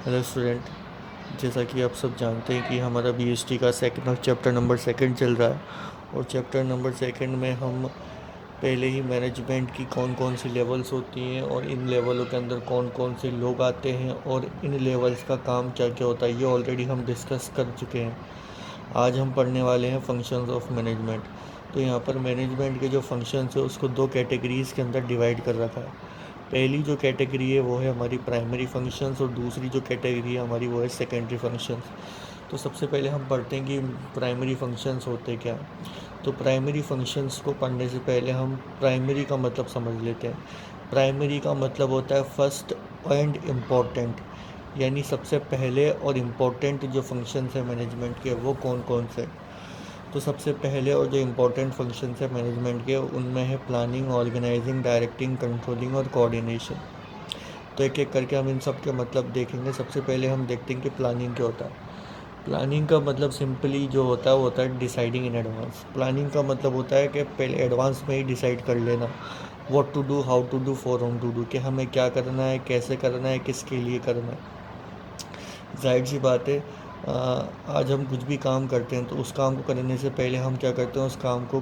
Hello student, जैसा कि आप सब जानते हैं कि हमारा बीएसटी का सेकंड चैप्टर नंबर सेकंड चल रहा है। और चैप्टर नंबर सेकंड में हम पहले ही मैनेजमेंट की कौन कौन सी लेवल्स होती हैं और इन लेवलों के अंदर कौन कौन से लोग आते हैं और इन लेवल्स का काम क्या क्या होता है ये ऑलरेडी हम डिस्कस कर चुके हैं। आज हम पढ़ने वाले हैं फंक्शंस ऑफ मैनेजमेंट। तो यहाँ पर मैनेजमेंट के जो फंक्शंस है उसको दो कैटेगरीज़ के अंदर डिवाइड कर रखा है। पहली जो कैटेगरी है वो है हमारी प्राइमरी फंक्शंस और दूसरी जो कैटेगरी है हमारी वो है सेकेंडरी फंक्शंस। तो सबसे पहले हम पढ़ते हैं कि प्राइमरी फंक्शंस होते क्या हैं। तो प्राइमरी फंक्शंस को पढ़ने से पहले हम प्राइमरी का मतलब समझ लेते हैं। प्राइमरी का मतलब होता है फर्स्ट एंड इम्पॉर्टेंट, यानी सबसे पहले और इम्पोर्टेंट जो फंक्शंस हैं मैनेजमेंट के वो कौन कौन से। तो सबसे पहले और जो इम्पोर्टेंट फंक्शंस है मैनेजमेंट के उनमें है प्लानिंग, ऑर्गेनाइजिंग, डायरेक्टिंग, कंट्रोलिंग और कोऑर्डिनेशन। तो एक एक करके हम इन सब के मतलब देखेंगे। सबसे पहले हम देखते हैं कि प्लानिंग क्या होता है। प्लानिंग का मतलब सिंपली जो होता है वो होता है डिसाइडिंग इन एडवांस। प्लानिंग का मतलब होता है कि पहले एडवांस में ही डिसाइड कर लेना what to do, how to do, for whom to do, कि हमें क्या करना है, कैसे करना है, किसके लिए करना है। जाहिर सी बात है, आज हम कुछ भी काम करते हैं तो उस काम को करने से पहले हम क्या करते हैं, उस काम को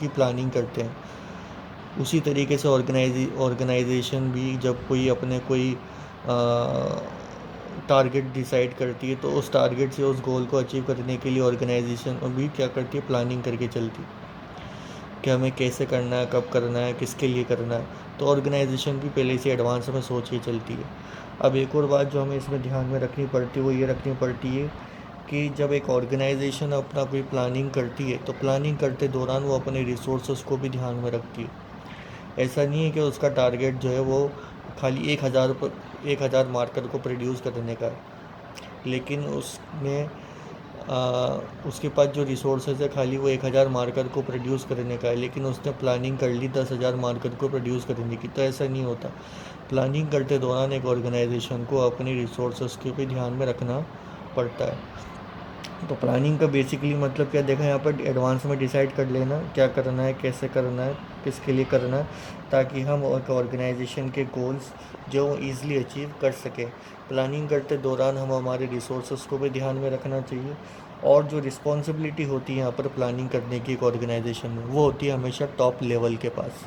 की प्लानिंग करते हैं। उसी तरीके से ऑर्गेनाइजेशन भी जब कोई अपने कोई टारगेट डिसाइड करती है तो उस टारगेट से उस गोल को अचीव करने के लिए ऑर्गेनाइजेशन भी क्या करती है, प्लानिंग करके चलती है कि हमें कैसे करना है, कब करना है, किसके लिए करना है। तो ऑर्गेनाइजेशन भी पहले से एडवांस में सोच के चलती है। अब एक और बात जो हमें इसमें ध्यान में रखनी पड़ती है वो ये रखनी पड़ती है कि जब एक ऑर्गेनाइजेशन अपना कोई प्लानिंग करती है तो प्लानिंग करते दौरान वो अपने रिसोर्सेज को भी ध्यान में रखती है। ऐसा नहीं है कि उसका टारगेट जो है वो खाली 1,000 मार्कर को प्रोड्यूस करने का है, लेकिन उसमें उसके पास जो रिसोर्सेज है खाली वो 1,000 मार्कर को प्रोड्यूस करने का है, लेकिन उसने प्लानिंग कर ली 10,000 मार्कर को प्रोड्यूस करने की। तो ऐसा नहीं होता। प्लानिंग करते दौरान एक ऑर्गेनाइजेशन को अपनी रिसोर्सेज के भी ध्यान में रखना पड़ता है। तो प्लानिंग का बेसिकली मतलब क्या देखा, यहाँ पर एडवांस में डिसाइड कर लेना क्या करना है, कैसे करना है, किसके लिए करना है, ताकि हम एक ऑर्गेनाइजेशन के गोल्स जो ईज़िली अचीव कर सकें। प्लानिंग करते दौरान हम हमारे रिसोर्सेज को भी ध्यान में रखना चाहिए। और जो रिस्पॉन्सिबिलिटी होती है यहाँ पर प्लानिंग करने की एक ऑर्गेनाइजेशन में वो होती है हमेशा टॉप लेवल के पास।